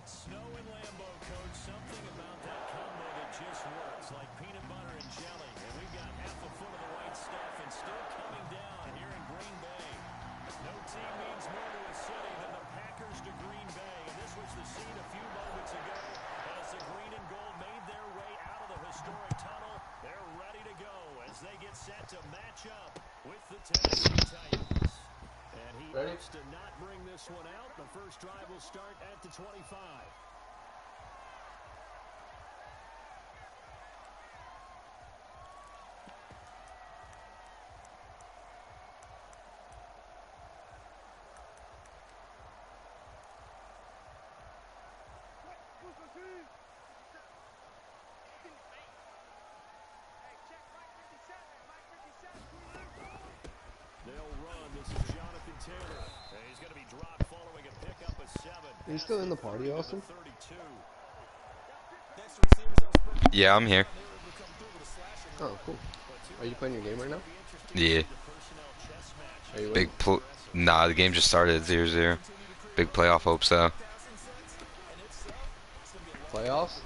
Snow and Lambo, Coach. Something about that combo that just works, like peanut butter and jelly. And we've got half a foot of the right stuff and still coming down here in Green Bay. No team means more to a city than the Packers to Green Bay. And this was the scene a few moments ago as the green and gold made their way out of the historic tunnel. They're ready to go as they get set to match up with the Tennessee Titans. And he hopes to not bring this one out. The first drive will start at the 25. He's going to be dropped following a pickup of 7. Are you still in the party, Austin? Yeah, I'm here. Oh, cool. Are you playing your game right now? Yeah. Are you winning? Nah, the game just started at 0-0. Big playoff hope so. Playoffs?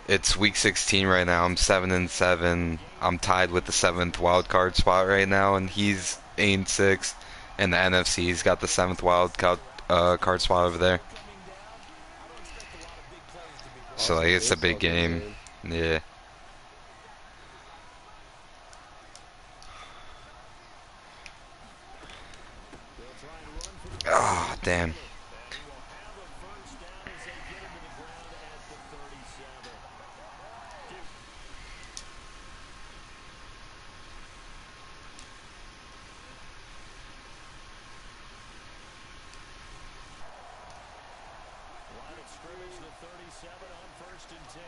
It's week 16 right now. I'm 7-7. I'm tied with the 7th wild card spot right now, and he's 8-6. And the NFC's got the 7th wild card spot over there. So like, it's a big game. Yeah. Oh, damn. scrimmage, the 37 on 1st and 10.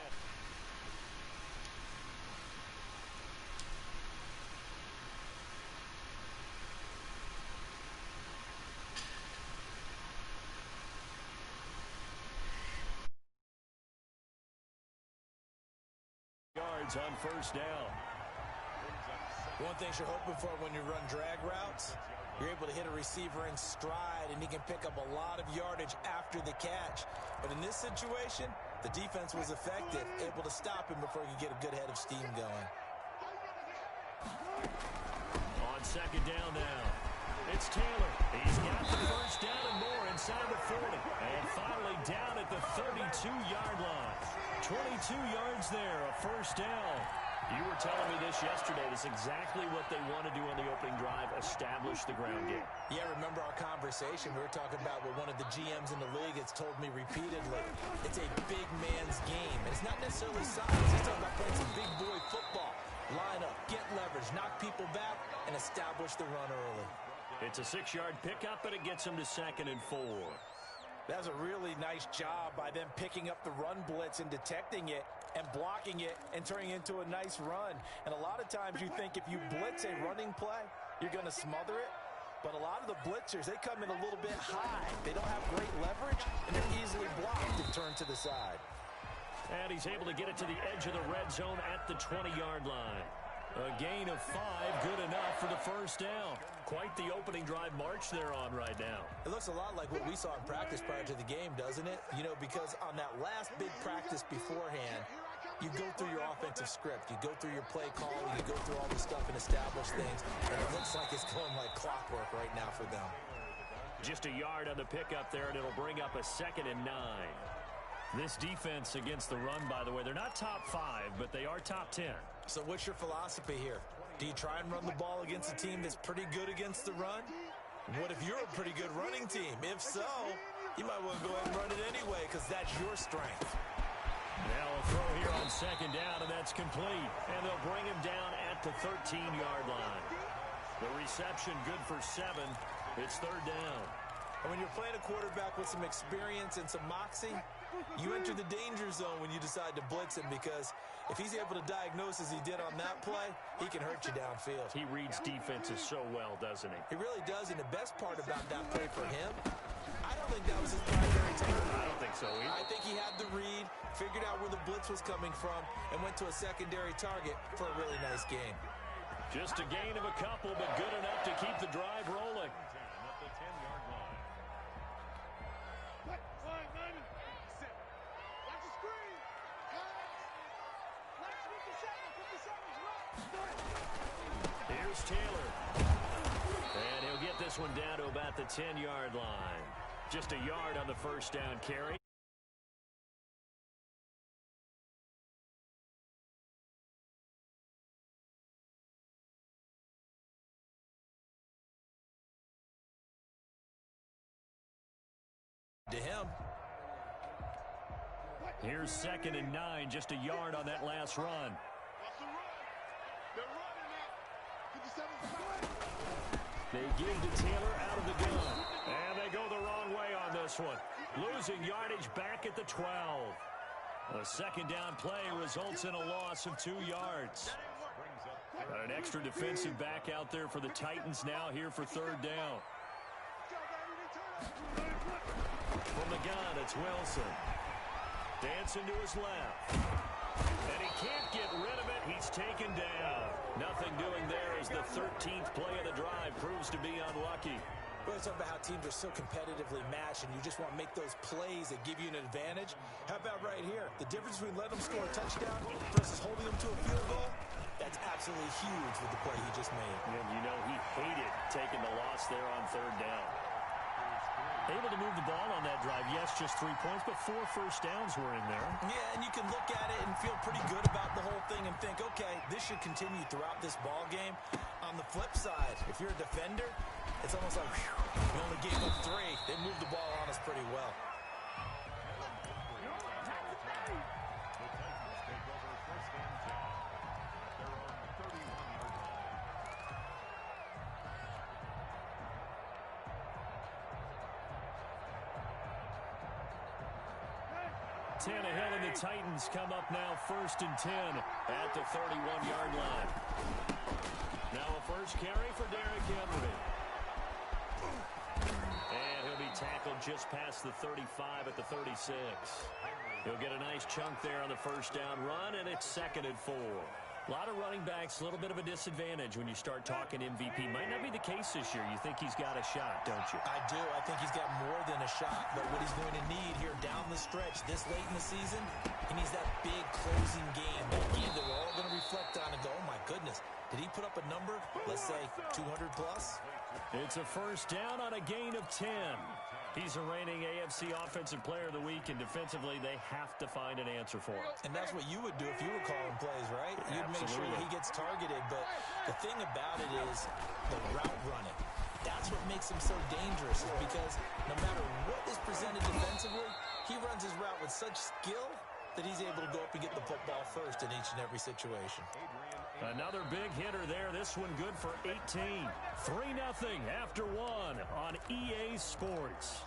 Yards on 1st down. One thing you're hoping for when you run drag routes, you're able to hit a receiver in stride, and he can pick up a lot of yardage after the catch. But in this situation, the defense was effective, able to stop him before he could get a good head of steam going. On 2nd down now, it's Taylor. He's got the 1st down and more inside the 40. And finally down at the 32-yard line. 22 yards there, a 1st down. You were telling me this yesterday. This is exactly what they want to do on the opening drive, establish the ground game. Yeah, remember our conversation. We were talking about what one of the GMs in the league has told me repeatedly. It's a big man's game. And it's not necessarily size. He's talking about playing some big boy football. Line up, get leverage, knock people back, and establish the run early. It's a 6-yard pickup, and it gets him to 2nd and 4. That's a really nice job by them picking up the run blitz and detecting it and blocking it and turning it into a nice run. And a lot of times you think if you blitz a running play, you're going to smother it. But a lot of the blitzers, they come in a little bit high. They don't have great leverage, and they're easily blocked and turned to the side. And he's able to get it to the edge of the red zone at the 20-yard line. A gain of 5, good enough for the 1st down. Quite the opening drive march they're on right now. It looks a lot like what we saw in practice prior to the game, doesn't it? You know, because on that last big practice beforehand, you go through your offensive script. You go through your play calling. You go through all the stuff and establish things. And it looks like it's going like clockwork right now for them. Just a yard on the pickup there, and it'll bring up a 2nd and 9. This defense against the run, by the way, they're not top 5, but they are top 10. So what's your philosophy here? Do you try and run the ball against a team that's pretty good against the run? What if you're a pretty good running team? If so, you might want to go ahead and run it anyway because that's your strength. Now a throw here on 2nd down, and that's complete. And they'll bring him down at the 13-yard line. The reception good for 7. It's 3rd down. And when you're playing a quarterback with some experience and some moxie, you enter the danger zone when you decide to blitz him because if he's able to diagnose as he did on that play, he can hurt you downfield. He reads defenses so well, doesn't he? He really does, and the best part about that play for him, I don't think that was his primary target. I don't think so either. I think he had the read, figured out where the blitz was coming from, and went to a secondary target for a really nice game. Just a gain of a couple, but good enough to keep the drive rolling. Here's Taylor. And he'll get this one down to about the 10-yard line. Just a yard on the 1st down carry. To him. Here's 2nd and 9, just a yard on that last run. They give to Taylor out of the gun. And they go the wrong way on this one. Losing yardage back at the 12. A 2nd down play results in a loss of 2 yards. An extra defensive back out there for the Titans now here for 3rd down. From the gun, it's Wilson. Dancing to his left. And he can't get rid of it. He's taken down. Nothing doing there as the 13th play of the drive proves to be unlucky. We're talking about how teams are so competitively matched, and you just want to make those plays that give you an advantage. How about right here? The difference between letting them score a touchdown versus holding them to a field goal, that's absolutely huge with the play he just made. And you know he hated taking the loss there on 3rd down. Able to move the ball on that drive. Yes, just 3 points, but 4 first downs were in there. Yeah, and you can look at it and feel pretty good about the whole thing and think, okay, this should continue throughout this ball game. On the flip side, if you're a defender, it's almost like, whew, we only gave up 3. They moved the ball on us pretty well. Tannehill and the Titans come up now 1st and 10 at the 31-yard line. Now a first carry for Derrick Henry. And he'll be tackled just past the 35 at the 36. He'll get a nice chunk there on the first down run, and it's 2nd and 4. A lot of running backs, a little bit of a disadvantage when you start talking MVP. Might not be the case this year. You think he's got a shot, don't you? I do. I think he's got more than a shot. But what he's going to need here down the stretch this late in the season, he needs that big closing game. That game that we're all going to reflect on and go, oh, my goodness. Did he put up a number, let's say, 200 plus? It's a first down on a gain of 10. He's a reigning AFC Offensive Player of the Week, and defensively, they have to find an answer for him. And that's what you would do if you were calling plays, right? You'd make sure that he gets targeted. But the thing about it is the route running. That's what makes him so dangerous, is because no matter what is presented defensively, he runs his route with such skill that he's able to go up and get the football first in each and every situation. Another big hitter there. This one good for 18. 3-0 after 1 on EA Sports.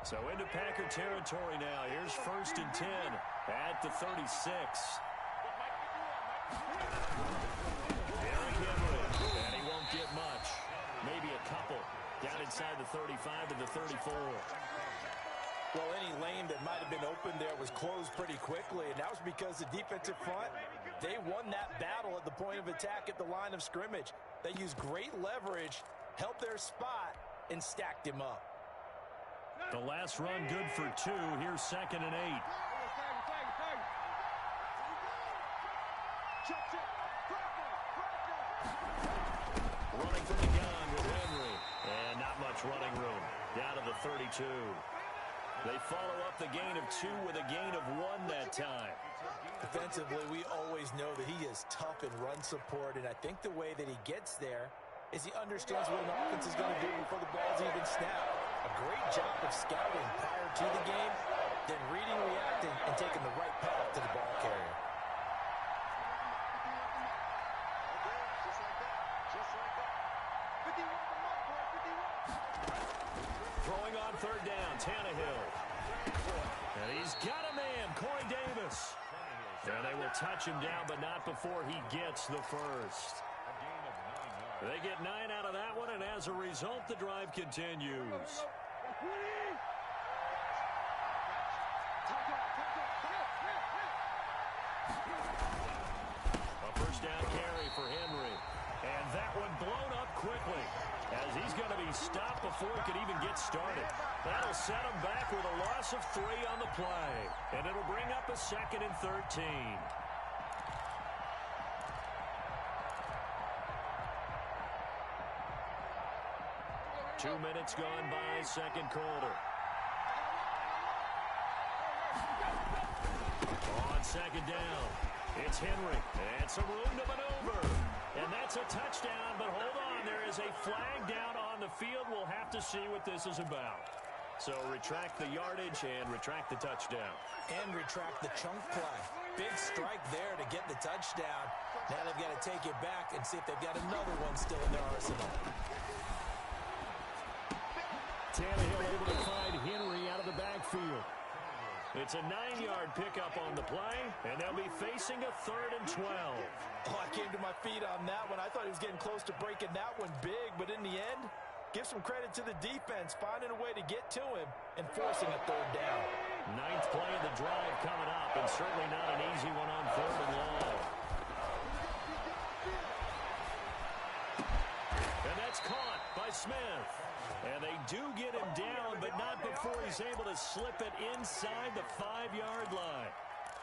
So into Packer territory now. Here's 1st and 10 at the 36. Derrick Henry, and he won't get much. Maybe a couple. Down inside the 35 to the 34. Well, any lane that might have been open there was closed pretty quickly, and that was because the defensive front, they won that battle at the point of attack at the line of scrimmage. They used great leverage, held their spot, and stacked him up. The last run good for 2. Here's 2nd and 8. Running from the gun with Henry, and not much running room. Down to the 32. They follow up the gain of 2 with a gain of 1 that time. Defensively, we always know that he is tough in run support, and I think the way that he gets there is he understands what an offense is going to do before the ball's even snapped. A great job of scouting prior to the game, then reading, reacting, and taking the right path to the ball carrier. Throwing on 3rd down, Tannehill. And he's got a man, Corey Davis. And they will touch him down, but not before he gets the first. They get 9 out of that one, and as a result, the drive continues. A first down carry for Henry. And that one blown up quickly, as he's going to be stopped before it could even get started. That'll set him back with a loss of 3 on the play. And it'll bring up a 2nd and 13. 2 minutes gone by, 2nd quarter. On 2nd down, it's Henry, and some room to maneuver. And that's a touchdown, but hold on, there is a flag down on the field. We'll have to see what this is about. So retract the yardage and retract the touchdown. And retract the chunk play. Big strike there to get the touchdown. Now they've got to take it back and see if they've got another one still in their arsenal. Tannehill able to find Henry out of the backfield. It's a 9-yard pickup on the play, and they'll be facing a 3rd and 12. Oh, I came to my feet on that one. I thought he was getting close to breaking that one big, but in the end, give some credit to the defense, finding a way to get to him and forcing a 3rd down. 9th play of the drive coming up, and certainly not an easy one on 3rd and long. And that's caught by Smith. And they do get him down, but not before he's able to slip it inside the 5-yard line.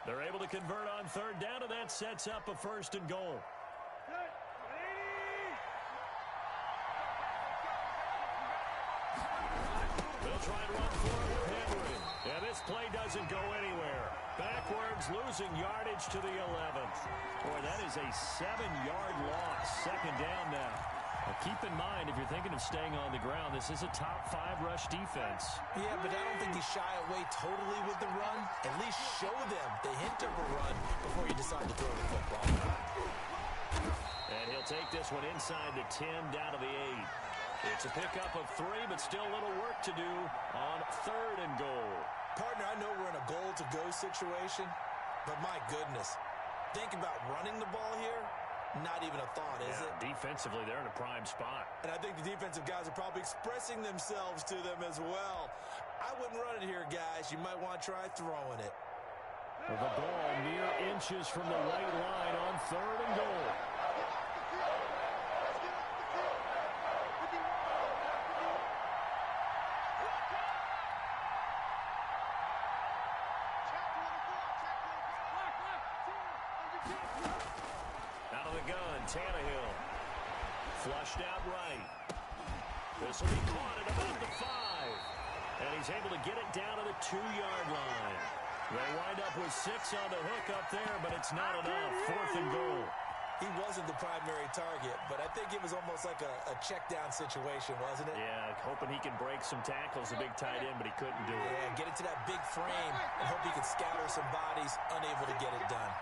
They're able to convert on 3rd down, and that sets up a 1st and goal. They'll try and run for it with Henry. And this play doesn't go anywhere. Backwards, losing yardage to the 11th. Boy, that is a 7-yard loss. 2nd down now. Now keep in mind, if you're thinking of staying on the ground, this is a top 5 rush defense. Yeah, but I don't think you shy away totally with the run. At least show them the hint of a run before you decide to throw the football. And he'll take this one inside the 10, down to the 8. It's a pickup of 3, but still a little work to do on 3rd and goal. Partner, I know we're in a goal-to-go situation, but my goodness, think about running the ball here. Not even a thought, is it? Defensively, they're in a prime spot. And I think the defensive guys are probably expressing themselves to them as well. I wouldn't run it here, guys. You might want to try throwing it. The ball mere inches from the white line on 3rd and goal. Out of the gun, Tannehill. Flushed out right. This will be caught at about the 5. And he's able to get it down to the 2-yard line. They wind up with 6 on the hook up there, but it's not enough. 4th and goal. He wasn't the primary target, but I think it was almost like a check-down situation, wasn't it? Yeah, hoping he can break some tackles, a big tight end, but he couldn't do it. Yeah, get it to that big frame and hope he can scatter some bodies, unable to get it done.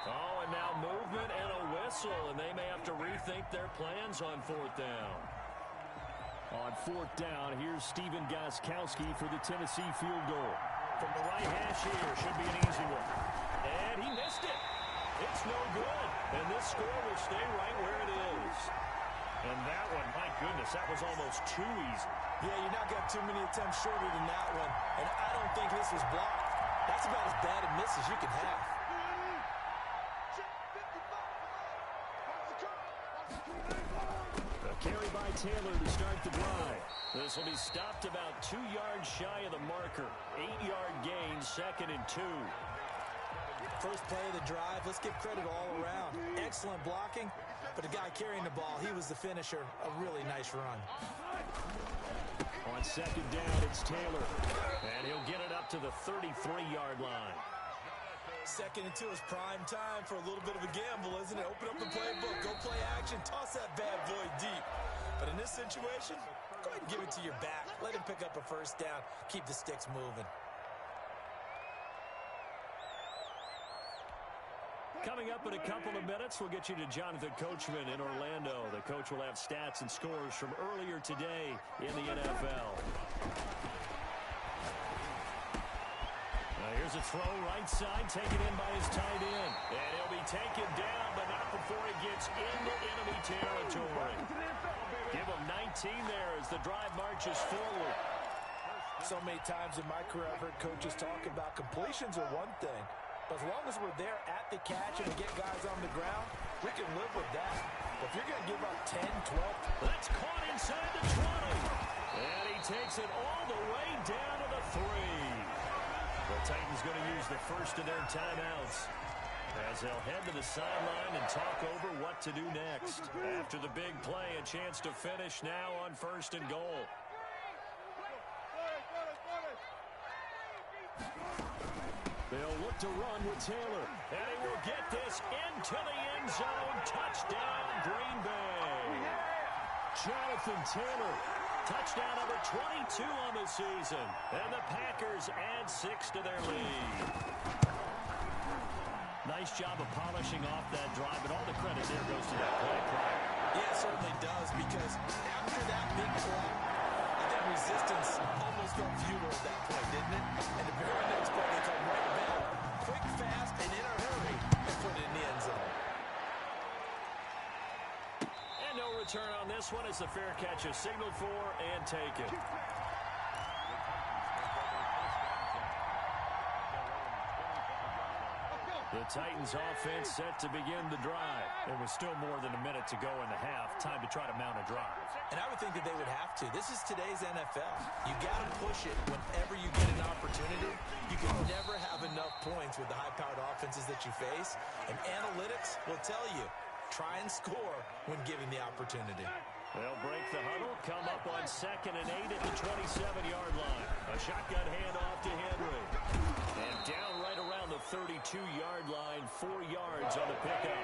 Oh, and now movement and a whistle, and they may have to rethink their plans on 4th down. On 4th down, here's Steven Gostkowski for the Tennessee field goal. From the right hash here, should be an easy one. And he missed it. It's no good. And this score will stay right where it is. And that one, my goodness, that was almost too easy. Yeah, you're not got too many attempts shorter than that one. And I don't think this was blocked. That's about as bad a miss as you can have. A carry by Taylor to start the drive. This will be stopped about 2 yards shy of the marker. 8-yard gain, 2nd and 2. First play of the drive, let's give credit all around. Excellent blocking, but the guy carrying the ball, he was the finisher. A really nice run. On 2nd down, it's Taylor. And he'll get it up to the 33-yard line. 2nd and 2 is prime time for a little bit of a gamble, isn't it? Open up the playbook, go play action, toss that bad boy deep. But in this situation, go ahead and give it to your back. Let him pick up a 1st down, keep the sticks moving. Coming up in a couple of minutes, we'll get you to Jonathan Coachman in Orlando. The coach will have stats and scores from earlier today in the NFL. Here's a throw right side, taken in by his tight end. And he'll be taken down, but not before he gets into enemy territory. Give him 19 there as the drive marches forward. So many times in my career, I've heard coaches talk about completions are one thing. But as long as we're there at the catch and get guys on the ground, we can live with that. But if you're going to give up 10, 12... That's caught inside the 20. And he takes it all the way down to the 3. The Titans going to use the first of their timeouts as they'll head to the sideline and talk over what to do next. After the big play, a chance to finish now on 1st and goal. They'll look to run with Taylor. And he will get this into the end zone. Touchdown, Green Bay. Jonathan Taylor. Touchdown number 22 on the season. And the Packers add 6 to their lead. Nice job of polishing off that drive, but all the credit there goes to that play. Yeah, it certainly does, because after that big play, I think resistance almost felt futile at that point, didn't it? And the very next play, they come right back, quick, fast, and in a hurry, and put it in the end zone. And no return on this one as the fair catch is signaled for and taken. The Titans offense set to begin the drive. There was still more than a minute to go in the half. Time to try to mount a drive. And I would think that they would have to. This is today's NFL. You got to push it whenever you get an opportunity. You can never have enough points with the high-powered offenses that you face. And analytics will tell you, try and score when given the opportunity. They'll break the huddle, come up on 2nd and 8 at the 27-yard line. A shotgun handoff to Henry. And down right around the 32-yard line, 4 yards on the pickup.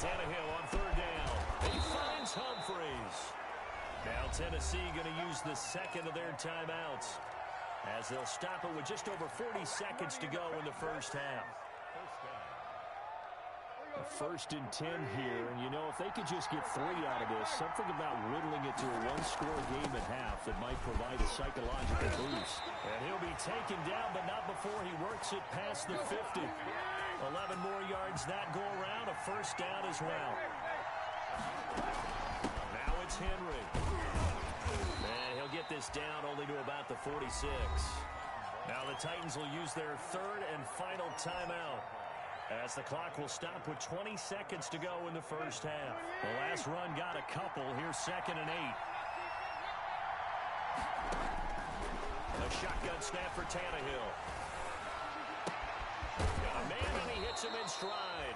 Tannehill on 3rd down. He finds Humphries. Now Tennessee going to use the 2nd of their timeouts. as they'll stop it with just over 40 seconds to go in the first half. A 1st and 10 here, and you know, if they could just get 3 out of this, something about whittling it to a one-score game at half that might provide a psychological boost. And he'll be taken down, but not before he works it past the 50. 11 more yards that go around, a 1st down as well. Now it's Henry. And he'll get this down only to about the 46. Now the Titans will use their 3rd and final timeout, as the clock will stop with 20 seconds to go in the first half. The last run got a couple. Here's 2nd and 8. A shotgun snap for Tannehill. Got a man, and he hits him in stride.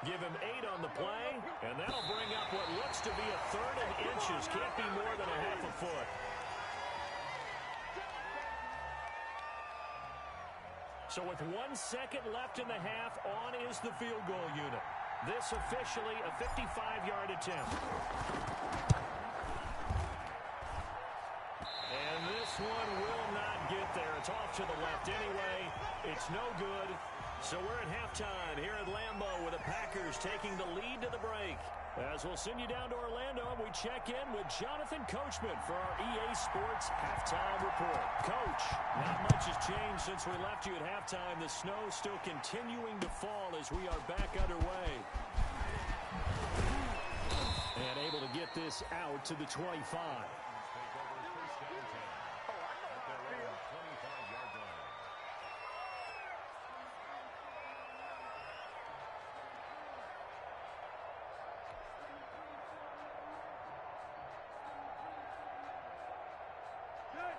Give him 8 on the play, and that'll bring up what looks to be a 3rd and inches. Can't be more than a half a foot. So with 1 second left in the half, on is the field goal unit. This officially a 55-yard attempt. And this one will not get there. It's off to the left anyway. It's no good. So we're at halftime here at Lambeau with the Packers taking the lead to the break. As we'll send you down to Orlando, and we check in with Jonathan Coachman for our EA Sports Halftime Report. Coach, not much has changed since we left you at halftime. The snow still continuing to fall as we are back underway. And able to get this out to the 25.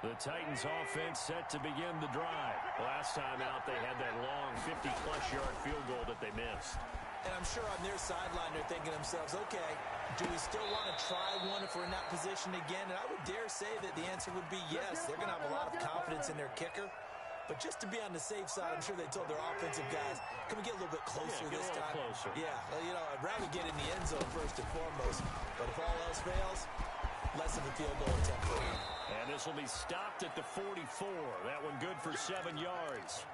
The Titans offense set to begin the drive. Last time out, they had that long 50-plus yard field goal that they missed. And I'm sure on their sideline, they're thinking to themselves, okay, do we still want to try one if we're in that position again? And I would dare say that the answer would be yes. They're going to have a lot of confidence in their kicker. But just to be on the safe side, I'm sure they told their offensive guys, can we get a little bit closer this time? Closer. Yeah, well, you know, I'd rather get in the end zone first and foremost. But if all else fails, less of a field goal attempt for him. And this will be stopped at the 44. That one good for 7 yards.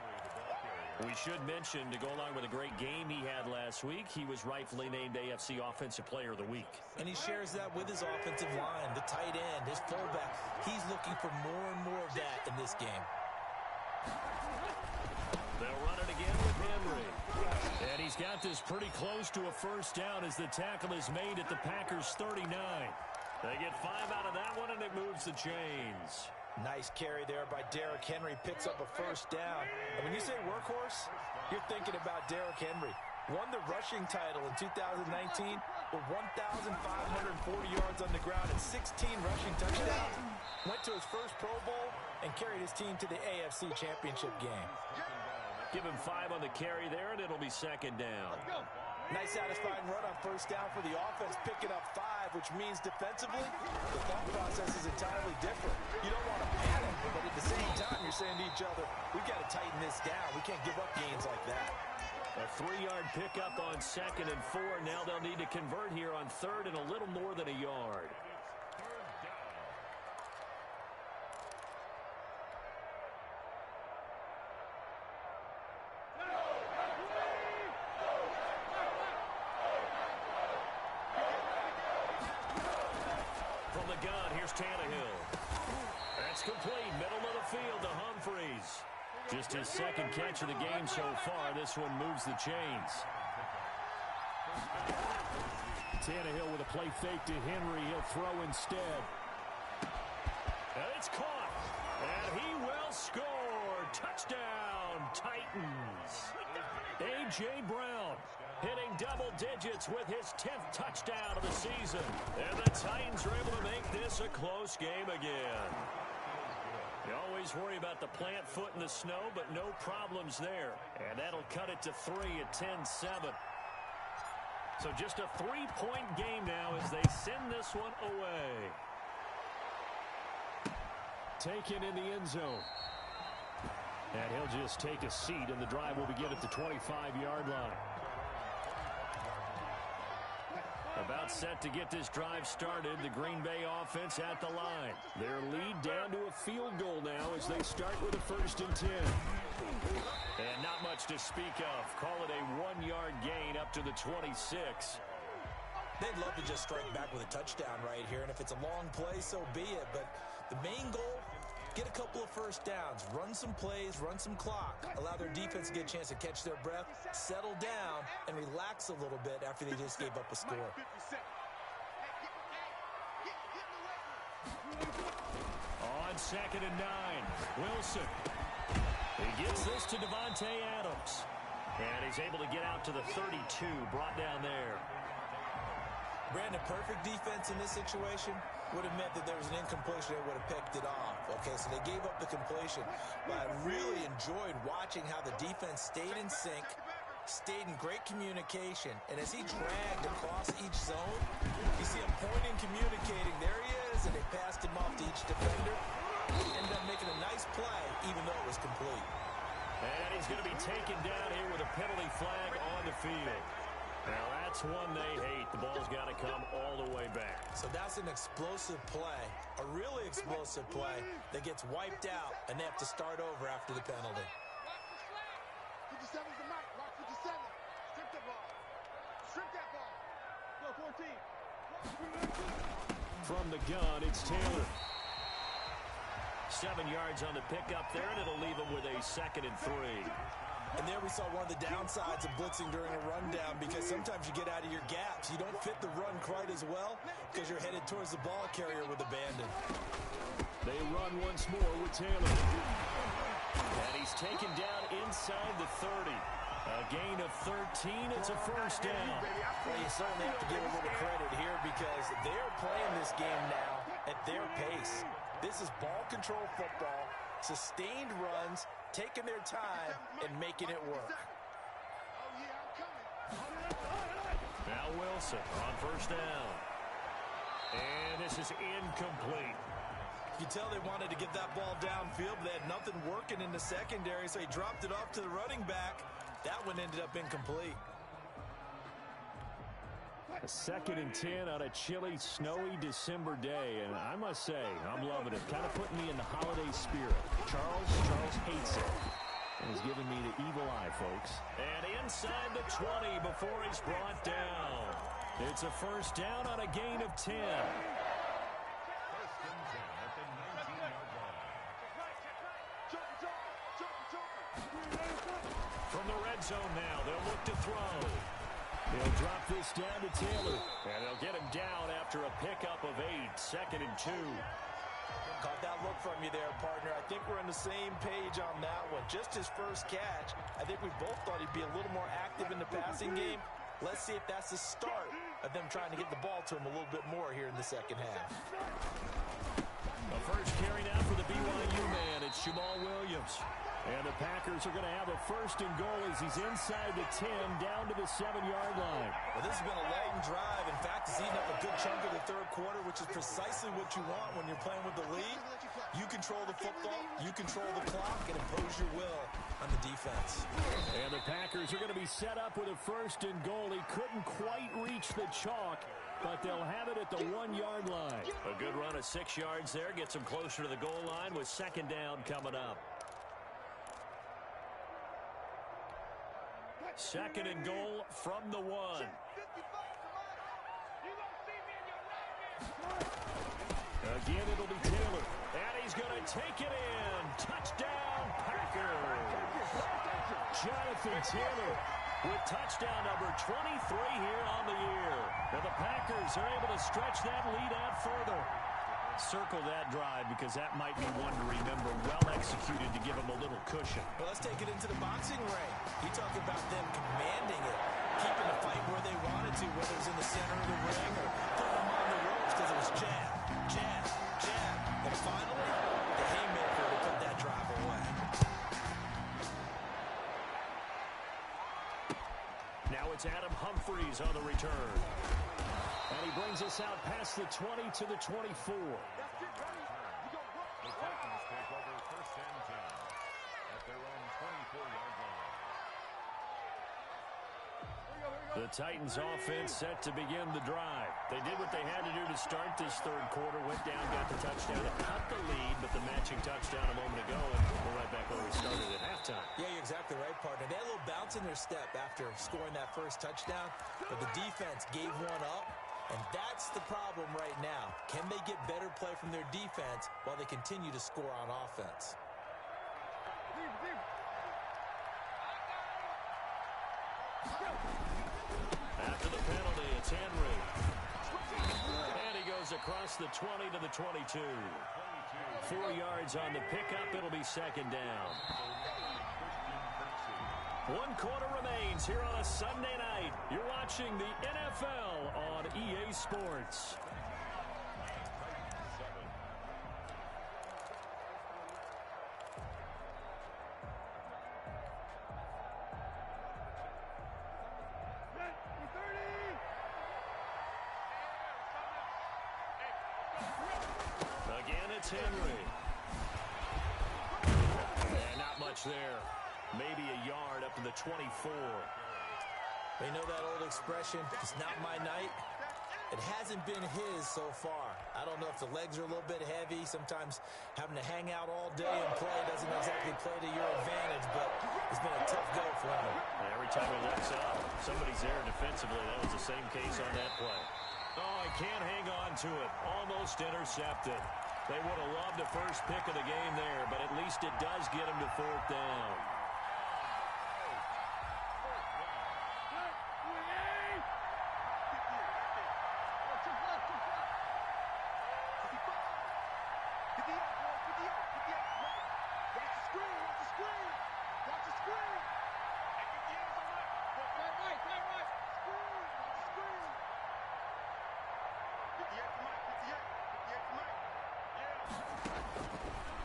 We should mention, to go along with a great game he had last week, he was rightfully named AFC Offensive Player of the Week. And he shares that with his offensive line, the tight end, his fullback. He's looking for more and more of that in this game. They'll run it again with Henry. And he's got this pretty close to a 1st down as the tackle is made at the Packers' 39. They get 5 out of that one, and it moves the chains. Nice carry there by Derrick Henry. Picks up a 1st down. And when you say workhorse, you're thinking about Derrick Henry. Won the rushing title in 2019 with 1,540 yards on the ground and 16 rushing touchdowns. Went to his first Pro Bowl and carried his team to the AFC Championship game. Give him 5 on the carry there, and it'll be 2nd down. Nice satisfying run on 1st down for the offense, picking up 5, which means defensively, the thought process is entirely different. You don't want to panic, but at the same time, you're saying to each other, we've got to tighten this down. We can't give up gains like that. A 3-yard pickup on 2nd and 4. Now they'll need to convert here on 3rd and a little more than a yard. Tannehill. That's complete. Middle of the field to Humphries. Just his 2nd catch of the game so far. This one moves the chains. Tannehill with a play fake to Henry. He'll throw instead. And it's caught. And he will score. Touchdown, Titans. A.J. Brown hitting double digits with his 10th touchdown of the season. And the Titans are able to make this a close game again. You always worry about the plant foot in the snow, but no problems there. And that'll cut it to 3 at 10-7. So just a 3-point game now as they send this one away. Taken in the end zone. And he'll just take a seat, and the drive will begin at the 25-yard line. A About set to get this drive started. The Green Bay offense at the line. Their lead down to a field goal now as they start with a 1st and 10. And not much to speak of. Call it a 1-yard gain up to the 26. They'd love to just strike back with a touchdown right here, and if it's a long play, so be it. But the main goal, get a couple of first downs, run some plays, run some clock, allow their defense to get a chance to catch their breath, settle down, and relax a little bit after they just gave up a score. On 2nd and 9, Wilson. He gets this to Devontae Adams. And he's able to get out to the 32, brought down there. Brandon, perfect defense in this situation would have meant that there was an incompletion that would have picked it off. Okay, so they gave up the completion. But I really enjoyed watching how the defense stayed in sync, stayed in great communication. And as he dragged across each zone, you see him pointing, communicating. There he is, and they passed him off to each defender. He ended up making a nice play, even though it was complete. And he's going to be taken down here with a penalty flag on the field. Now, that's one they hate. The ball's got to come all the way back. So that's an explosive play, a really explosive play that gets wiped out, and they have to start over after the penalty. 57's the mic. Watch 57. Strip the ball. Strip that ball. Go 14. From the gun, it's Taylor. 7 yards on the pickup there, and it'll leave him with a 2nd and 3. And there we saw one of the downsides of blitzing during a rundown, because sometimes you get out of your gaps. You don't fit the run quite as well because you're headed towards the ball carrier with abandon. They run once more with Taylor. And he's taken down inside the 30. A gain of 13. It's a 1st down. Well, you certainly have to give a little credit here because they're playing this game now at their pace. This is ball control football, sustained runs, taking their time and making it work. Now Wilson on 1st down. And this is incomplete. You can tell they wanted to get that ball downfield, but they had nothing working in the secondary, so he dropped it off to the running back. That one ended up incomplete. A 2nd and 10 on a chilly, snowy December day, and I must say, I'm loving it. Kind of putting me in the holiday spirit. Charles hates it. And he's giving me the evil eye, folks. And inside the 20 before he's brought down. It's a 1st down on a gain of 10. From the red zone now, they'll look to throw. They'll drop this down to Taylor. And they'll get him down after a pickup of 8. 2nd and 2. Caught that look from you there, partner. I think we're on the same page on that one. Just his first catch. I think we both thought he'd be a little more active in the passing game. Let's see if that's the start of them trying to get the ball to him a little bit more here in the second half. The first carry now for the BYU man. It's Jamal Williams. And the Packers are going to have a 1st and goal as he's inside the 10 down to the 7-yard line. Well, this has been a long drive. In fact, it's eaten up a good chunk of the 3rd quarter, which is precisely what you want when you're playing with the lead. You control the football, you control the clock, and impose your will on the defense. And the Packers are going to be set up with a 1st and goal. He couldn't quite reach the chalk, but they'll have it at the 1-yard line. A good run of 6 yards there gets them closer to the goal line with 2nd down coming up. 2nd and goal from the 1. Again, it'll be Taylor. And he's going to take it in. Touchdown, Packers. Jonathan Taylor with touchdown number 23 here on the year. And the Packers are able to stretch that lead out further. Circle that drive because that might be one to remember. Well executed to give him a little cushion. Well, let's take it into the boxing ring. You talk about them commanding it, keeping the fight where they wanted to, whether it was in the center of the ring or putting them on the ropes because it was jab, jab, jab. And finally, the haymaker to put that drive away. Now it's Adam Humphries on the return. And he brings us out past the 20 to the 24. The Vikings take over 1st and 10 at their own 24-yard line. The Titans offense set to begin the drive. They did what they had to do to start this third quarter. Went down, got the touchdown, and cut the lead, but the matching touchdown a moment ago, and we're right back where we started at halftime. Yeah, you're exactly right, partner. They had a little bounce in their step after scoring that first touchdown, but the defense gave one up, and that's the problem right now. Can they get better play from their defense while they continue to score on offense? After the penalty, it's Henry. And he goes across the 20 to the 22. 4 yards on the pickup. It'll be second down. 1 quarter remains here on a Sunday night. You're watching the NFL on EA Sports. Again, it's Henry. And not much there. Maybe a yard up to the 24. They know that old expression, it's not my night. It hasn't been his so far. I don't know if the legs are a little bit heavy. Sometimes having to hang out all day and play doesn't exactly play to your advantage, but it's been a tough go for him. And every time he lets up, somebody's there defensively. That was the same case on that play. Oh, he can't hang on to it. Almost intercepted. They would have loved the first pick of the game there, but at least it does get him to fourth down.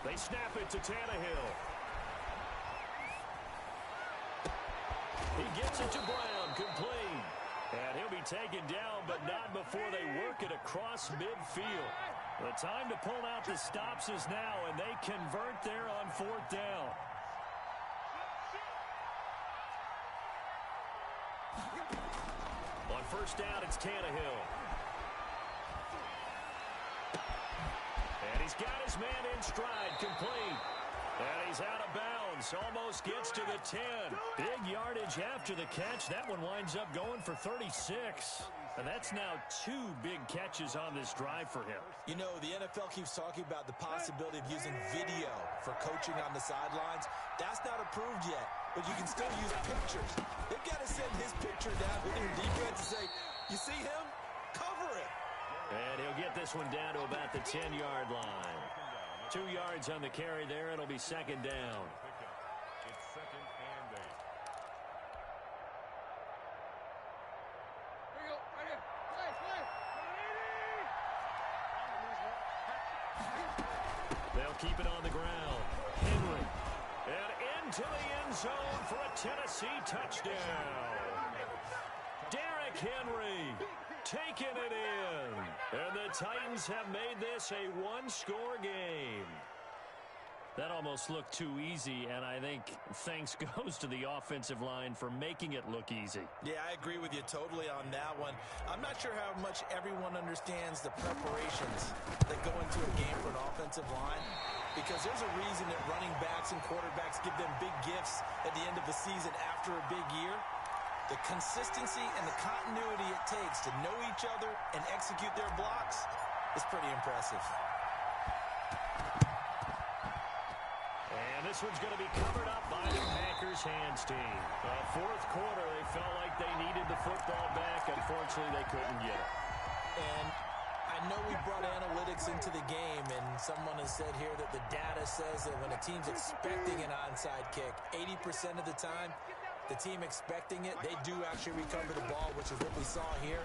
They snap it to Tannehill. He gets it to Brown, complete. And he'll be taken down, but not before they work it across midfield. The time to pull out the stops is now, and they convert there on fourth down. On first down, it's Tannehill. And he's got his man in stride, complete. And he's out of bounds, almost gets to the 10. Big yardage after the catch. That one winds up going for 36. And that's now 2 big catches on this drive for him. You know, the NFL keeps talking about the possibility of using video for coaching on the sidelines. That's not approved yet, but you can still use pictures. They've got to send his picture down to their defense and say, you see him? Cover it. And he'll get this one down to about the 10-yard line. 2 yards on the carry there. It'll be second down. It's second and 8. Here we go. Right here. Play. They'll keep it on the ground. Henry. And into the end zone for a Tennessee touchdown. Derrick Henry taking it in. And the Titans have made this a one-score game. That almost looked too easy, and I think thanks goes to the offensive line for making it look easy. Yeah, I agree with you totally on that one. I'm not sure how much everyone understands the preparations that go into a game for an offensive line, because there's a reason that running backs and quarterbacks give them big gifts at the end of the season after a big year. The consistency and the continuity it takes to know each other and execute their blocks is pretty impressive. And this one's going to be covered up by the Packers hands team. Fourth quarter, they felt like they needed the football back. Unfortunately, they couldn't get it. And I know we brought analytics into the game, and someone has said here that the data says that when a team's expecting an onside kick, 80% of the time, the team expecting it, they do actually recover the ball, which is what we saw here.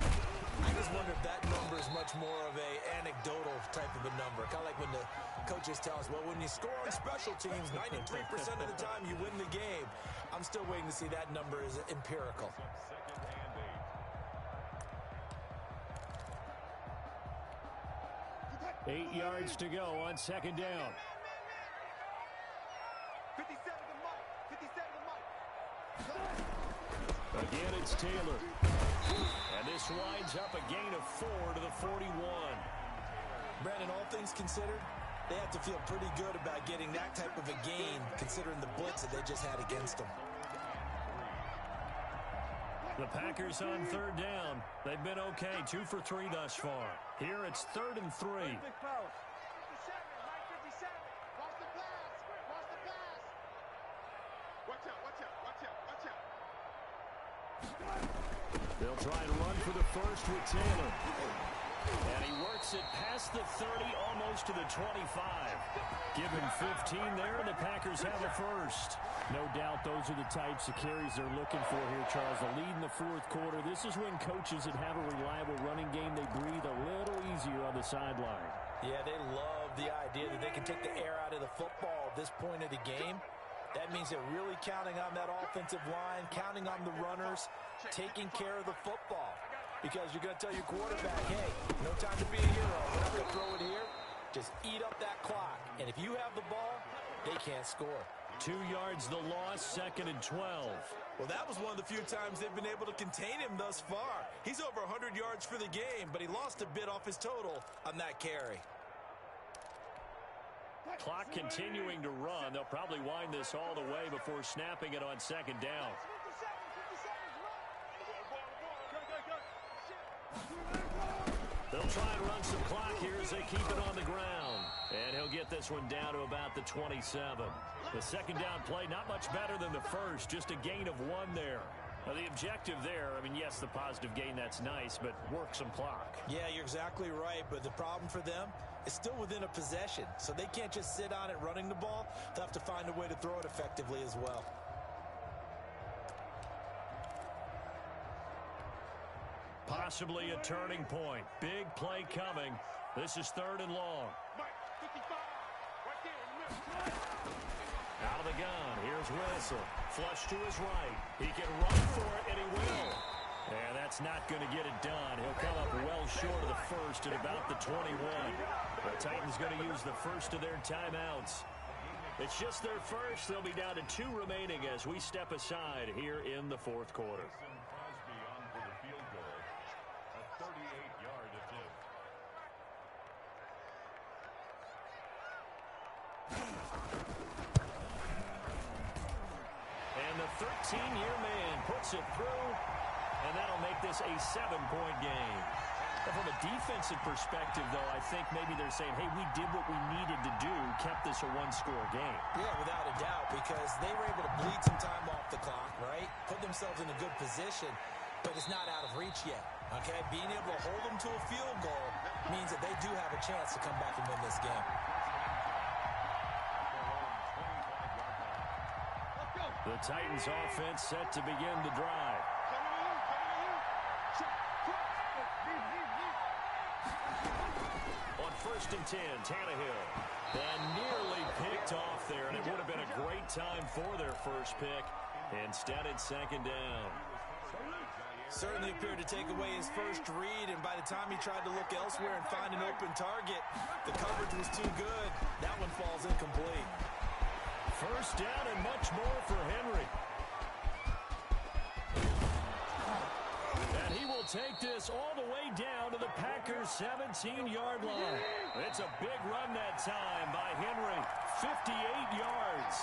I just wonder if that number is much more of a anecdotal type of a number. Kind of like when the coaches tell us, well, when you score on special teams, 93% of the time you win the game. I'm still waiting to see that number is empirical. 8 yards to go on second down. 57 to Mike. 57 to Mike. Again, it's Taylor. And this winds up a gain of 4 to the 41. Brandon, all things considered, they have to feel pretty good about getting that type of a gain, considering the blitz that they just had against them. The Packers on third down. They've been okay, 2 for 3 thus far. Here it's 3rd and 3. 57, right 57. Watch the pass. Watch the pass. Watch out, watch out, watch out, watch out. They'll try and run for the first with Taylor. And he works it past the 30, almost to the 25. Give him 15 there, and the Packers have a first. No doubt those are the types of carries they're looking for here, Charles. The lead in the fourth quarter. This is when coaches that have a reliable running game, they breathe a little easier on the sideline. Yeah, they love the idea that they can take the air out of the football at this point of the game. That means they're really counting on that offensive line, counting on the runners, taking care of the football. Because you're going to tell your quarterback, hey, no time to be a hero. We're not going to throw it here. Just eat up that clock. And if you have the ball, they can't score. 2 yards the loss, 2nd and 12. Well, that was one of the few times they've been able to contain him thus far. He's over 100 yards for the game, but he lost a bit off his total on that carry. Clock continuing to run. They'll probably wind this all the way before snapping it on 2nd down. They'll try and run some clock here as they keep it on the ground. And he'll get this one down to about the 27. The 2nd down play, not much better than the first, just a gain of 1 there. Now, the objective there, I mean, yes, the positive gain, that's nice, but work some clock. Yeah, you're exactly right, but the problem for them is still within a possession, so they can't just sit on it running the ball. They'll have to find a way to throw it effectively as well. Possibly a turning point. Big play coming. This is 3rd and long. Out of the gun. Here's Wilson. Flush to his right. He can run for it, and he will. And that's not going to get it done. He'll come up well short of the first at about the 21. The Titans going to use the first of their timeouts. It's just their first. They'll be down to 2 remaining as we step aside here in the 4th quarter. And the 13-year man puts it through, and that'll make this a 7-point game. But from a defensive perspective, though, I think maybe they're saying, hey, we did what we needed to do, kept this a 1-score game. Yeah, without a doubt, because they were able to bleed some time off the clock, right? Put themselves in a good position, but it's not out of reach yet, okay? Being able to hold them to a field goal means that they do have a chance to come back and win this game. The Titans offense set to begin the drive. On 1st and 10, Tannehill. And nearly picked off there, and it would have been a great time for their first pick. Instead, it's 2nd down. Certainly appeared to take away his first read, and by the time he tried to look elsewhere and find an open target, the coverage was too good. That one falls incomplete. First down and much more for Henry. And he will take this all the way down to the Packers' 17-yard line. It's a big run that time by Henry. 58 yards.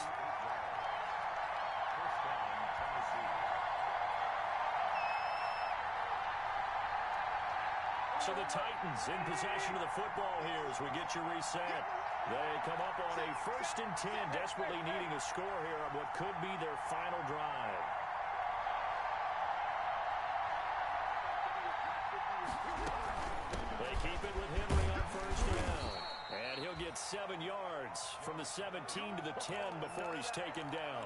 So the Titans in possession of the football here as we get you reset. They come up on a 1st and 10, desperately needing a score here on what could be their final drive. They keep it with Henry on 1st down. And he'll get 7 yards from the 17 to the 10 before he's taken down.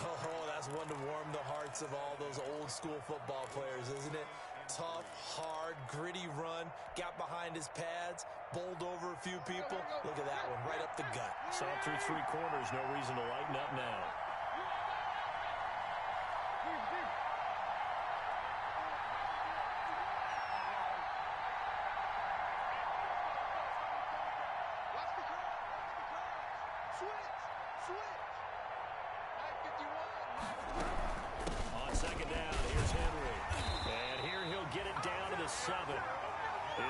Oh, that's one to warm the hearts of all those old school football players, isn't it? Tough, hard, gritty run, got behind his pads, bowled over a few people. Look at that one, right up the gut. Saw through 3 quarters, no reason to lighten up now. second down. Here's Henry. And here he'll get it down to the 7.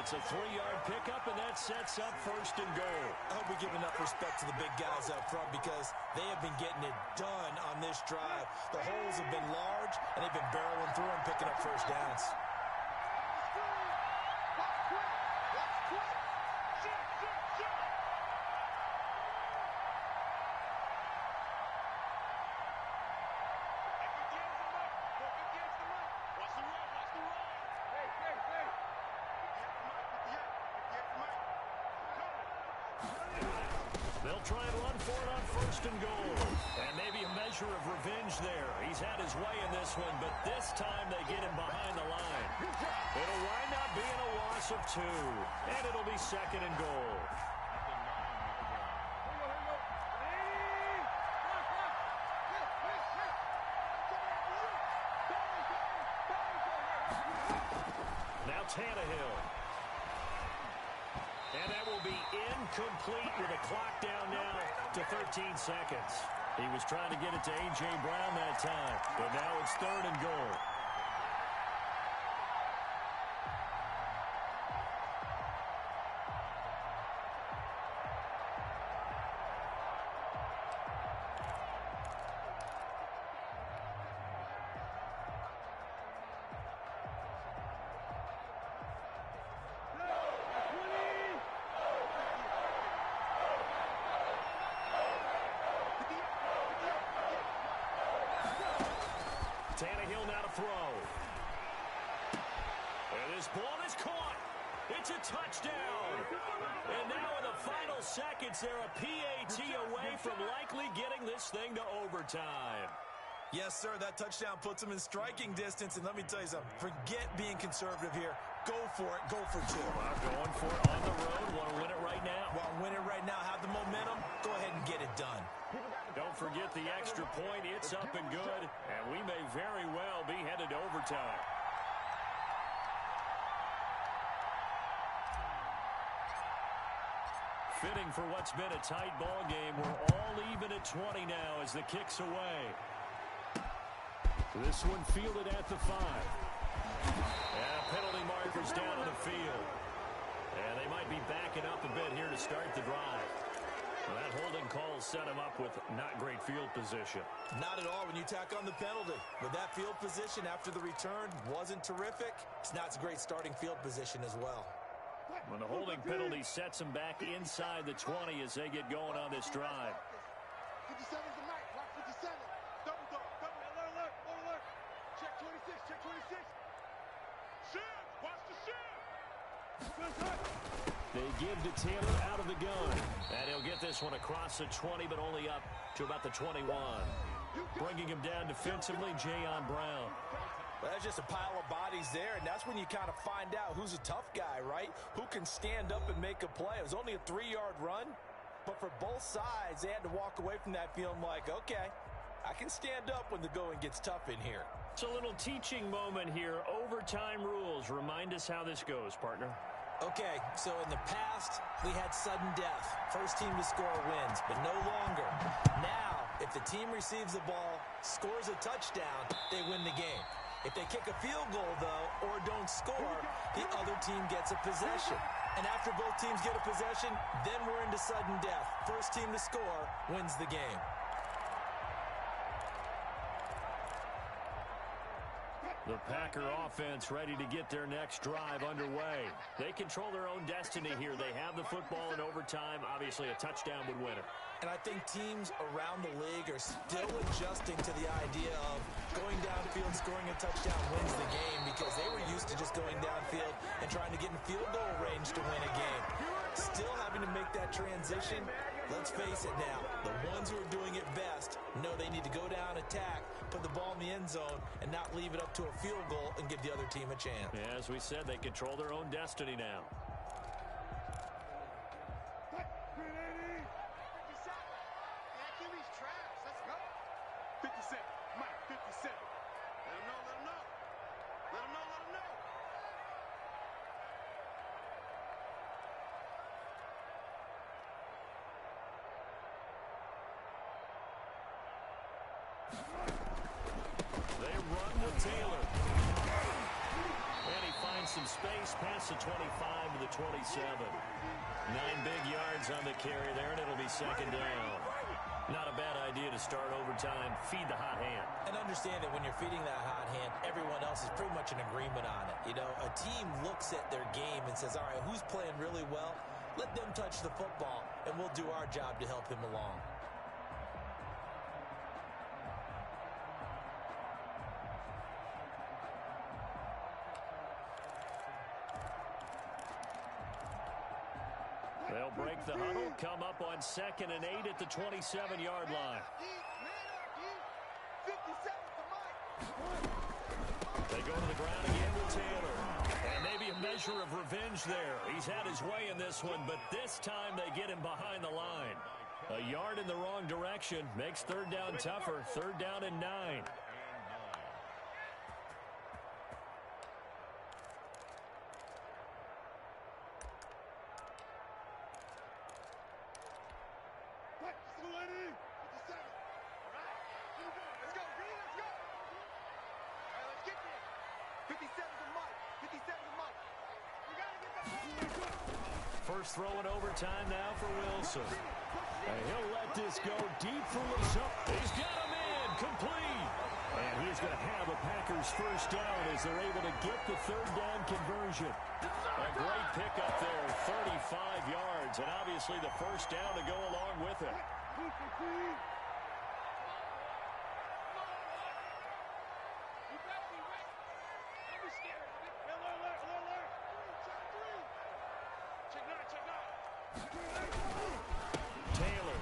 It's a 3-yard pickup, and that sets up first and goal. I hope we give enough respect to the big guys up front because they have been getting it done on this drive. The holes have been large, and they've been barreling through and picking up first downs. They'll try and run for it on first and goal. And maybe a measure of revenge there. He's had his way in this one, but this time they get him behind the line. It'll wind up being a loss of 2. And it'll be second and goal. Now Tannehill. And that will be incomplete with a clock down now to 13 seconds. He was trying to get it to A.J. Brown that time, but now it's third and goal. Tannehill now to throw. And this ball is caught. It's a touchdown. And now in the final seconds, they're a PAT away from likely getting this thing to overtime. Yes, sir, that touchdown puts them in striking distance. And let me tell you something, forget being conservative here. Go for it. Go for 2. Well, going for it on the road. Want to win it right now? Want to win it right now, have the momentum, go ahead and get it done. Don't forget the extra point. It's up and good, and we may very well be headed to overtime. Fitting for what's been a tight ball game. We're all even at 20 now as the kick's away. This one fielded at the 5. And penalty markers down on the field. And they might be backing up a bit here to start the drive. Well, that holding call set him up with not great field position. Not at all when you tack on the penalty. But that field position after the return wasn't terrific. It's not a great starting field position as well. When the holding penalty sets them back inside the 20 as they get going on this drive. 57's the mic. Watch 57. Double dog. Double alert. Alert. Check 26. Check 26. Shoot. Watch the shoot. They give to Taylor out of the gun. And he'll get this one across the 20, but only up to about the 21. Bringing him down defensively, Jayon Brown. Well, that's just a pile of bodies there, and that's when you kind of find out who's a tough guy, right? Who can stand up and make a play. It was only a 3-yard run, but for both sides, they had to walk away from that feeling like, okay, I can stand up when the going gets tough in here. It's a little teaching moment here. Overtime rules. Remind us how this goes, partner. Okay, so in the past, we had sudden death. First team to score wins, but no longer. Now, if the team receives the ball, scores a touchdown, they win the game. If they kick a field goal, though, or don't score, the other team gets a possession. And after both teams get a possession, then we're into sudden death. First team to score wins the game. The Packer offense ready to get their next drive underway. They control their own destiny here. They have the football in overtime. Obviously, a touchdown would win it. And I think teams around the league are still adjusting to the idea of going downfield, scoring a touchdown wins the game because they were used to just going downfield and trying to get in field goal range to win a game. Still having to make that transition. Let's face it now, the ones who are doing it best know they need to go down, attack, put the ball in the end zone, and not leave it up to a field goal and give the other team a chance. Yeah, as we said, they control their own destiny now. 57. Mike, 57. Let him know, let him know. Let him know, let him know. They run with Taylor. And he finds some space past the 25 to the 27. 9 big yards on the carry there, and it'll be second down. Not a bad idea to start overtime. Feed the hot hand. And understand that when you're feeding that hot hand, everyone else is pretty much in agreement on it. You know, a team looks at their game and says, all right, who's playing really well? Let them touch the football, and we'll do our job to help him along. They'll break the huddle, come up on 2nd and 8 at the 27-yard line. They go to the ground again with Taylor. And maybe a measure of revenge there. He's had his way in this one, but this time they get him behind the line. A yard in the wrong direction makes third down tougher. Third down and 9. First throw in overtime now for Wilson. And he'll let this go deep for Wilson. He's got him in, complete. And he's going to have a Packers first down as they're able to get the third down conversion. A great pickup there, 35 yards, and obviously the first down to go along with it. Taylor.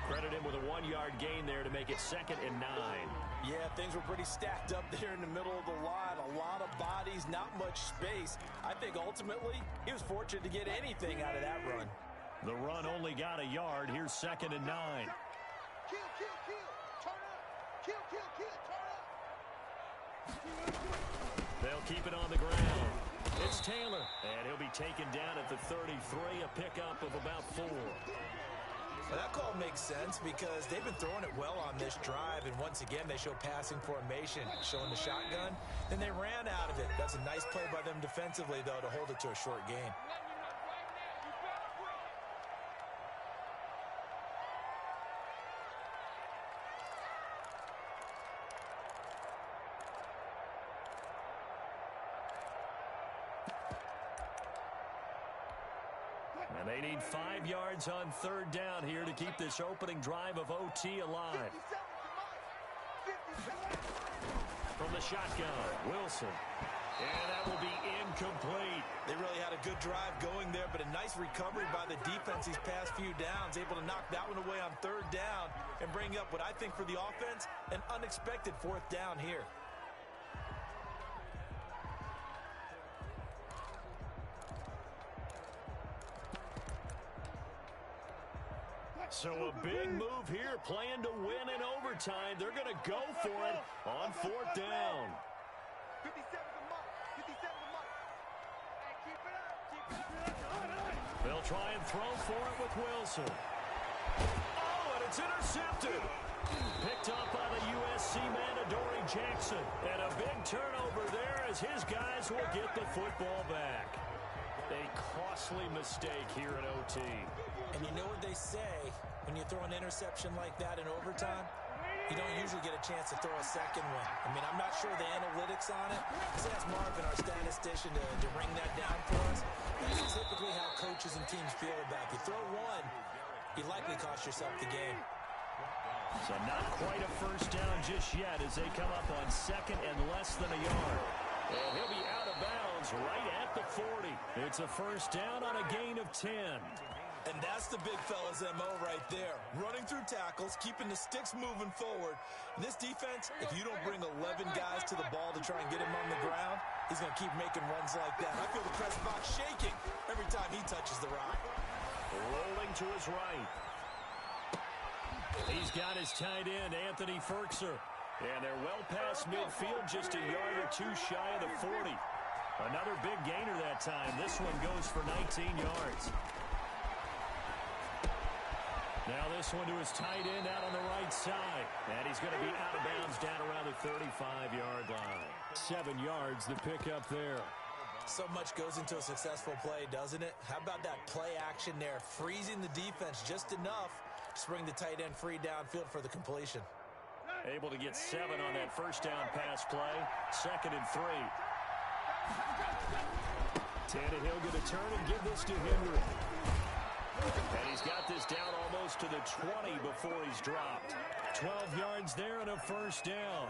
Credit him with a 1-yard gain there to make it 2nd and 9. Yeah, things were pretty stacked up there in the middle of the line. A lot of bodies, not much space. I think ultimately he was fortunate to get anything out of that run. The run only got a yard. Here's 2nd and 9. Kill, kill, kill. Turn up. Kill, kill, kill. Turn up. They'll keep it on the ground. It's Taylor, and he'll be taken down at the 33, a pickup of about 4. Well, that call makes sense because they've been throwing it well on this drive, and once again they show passing formation, showing the shotgun. Then they ran out of it. That's a nice play by them defensively, though, to hold it to a short gain. And they need 5 yards on third down here to keep this opening drive of OT alive. From the shotgun, Wilson. And that will be incomplete. They really had a good drive going there, but a nice recovery by the defense these past few downs, able to knock that one away on third down and bring up what I think for the offense, an unexpected 4th down here. So a big move here, playing to win in overtime. They're going to go for it on 4th down. 57 the mark. 57 the mark. Hey, keep it up. Keep it up. They'll try and throw for it with Wilson. Oh, and it's intercepted. Picked up by the USC man, Adoree Jackson. And a big turnover there as his guys will get the football back. A costly mistake here in OT. And you know what they say, when you throw an interception like that in overtime, you don't usually get a chance to throw a second one. I mean, I'm not sure the analytics on it. Let's ask Marvin, our statistician, to ring that down for us. That's typically how coaches and teams feel about it. If you throw one, you likely cost yourself the game. So not quite a first down just yet as they come up on 2nd and less than a yard. And he'll be out of bounds right at the 40. It's a first down on a gain of 10. And that's the big fella's MO right there. Running through tackles, keeping the sticks moving forward. And this defense, if you don't bring 11 guys to the ball to try and get him on the ground, he's going to keep making runs like that. I feel the press box shaking every time he touches the rock. Rolling to his right. He's got his tight end, Anthony Ferkser. And they're well past midfield, just a yard or 2 shy of the 40. Another big gainer that time. This one goes for 19 yards. Now this one to his tight end out on the right side. And he's going to be out of bounds down around the 35-yard line. 7 yards, the pickup there. So much goes into a successful play, doesn't it? How about that play action there, freezing the defense just enough to bring the tight end free downfield for the completion. Able to get 7 on that first down pass play. 2nd and 3. Tannehill going to turn and give this to Henry. And he's got this down almost to the 20 before he's dropped. 12 yards there and a first down.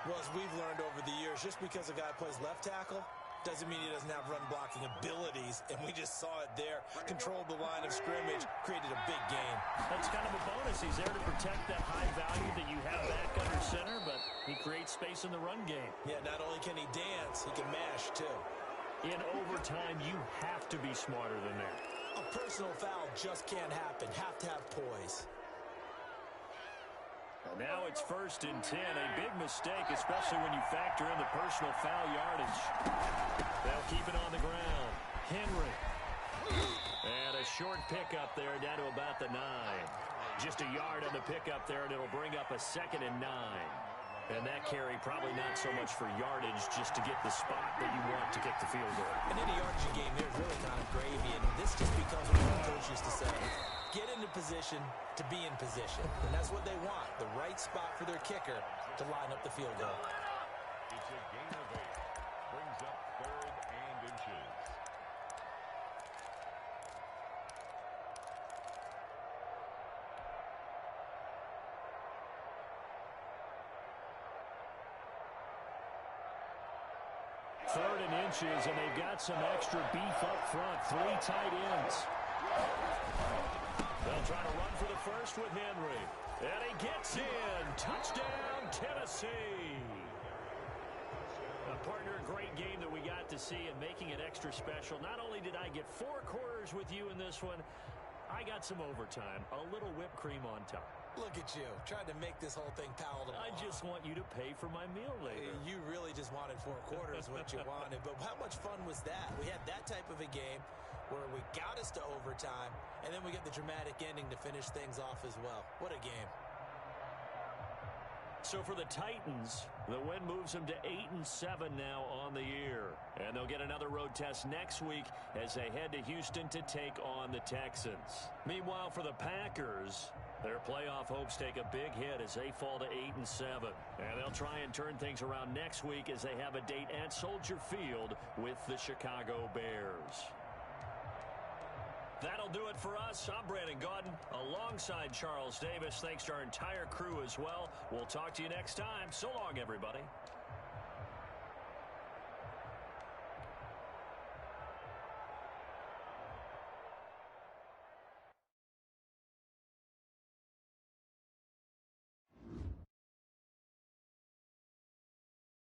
Well, as we've learned over the years, just because a guy plays left tackle doesn't mean he doesn't have run blocking abilities, and we just saw it there. Controlled the line of scrimmage, created a big gain. That's kind of a bonus. He's there to protect that high value that you have back under center, but he creates space in the run game. Yeah, not only can he dance, he can mash, too. In overtime, you have to be smarter than that. A personal foul just can't happen. Have to have poise. Now it's 1st and 10. A big mistake, especially when you factor in the personal foul yardage. They'll keep it on the ground. Henry. And a short pickup there down to about the 9. Just a yard on the pickup there, and it'll bring up a 2nd and 9. And that carry probably not so much for yardage, just to get the spot that you want to kick the field goal. And in a yardage game, there's really kind of gravy, and this just becomes what the coach used to say. Get into position to be in position. And that's what they want, the right spot for their kicker to line up the field goal. It's a gain of 8. Brings up 3rd and inches. Third and inches, and they've got some extra beef up front. 3 tight ends. They'll try to run for the first with Henry. And he gets in. Touchdown, Tennessee. Partner, a great game that we got to see and making it extra special. Not only did I get 4 quarters with you in this one, I got some overtime. A little whipped cream on top. Look at you, trying to make this whole thing palatable. I just want you to pay for my meal later. You really just wanted 4 quarters what you wanted. But how much fun was that? We had that type of a game where we got us to overtime, and then we get the dramatic ending to finish things off as well. What a game. So for the Titans, the win moves them to 8-7 now on the year. And they'll get another road test next week as they head to Houston to take on the Texans. Meanwhile, for the Packers, their playoff hopes take a big hit as they fall to 8-7. And they'll try and turn things around next week as they have a date at Soldier Field with the Chicago Bears. That'll do it for us. I'm Brandon Gaudin alongside Charles Davis. Thanks to our entire crew as well. We'll talk to you next time. So long, everybody.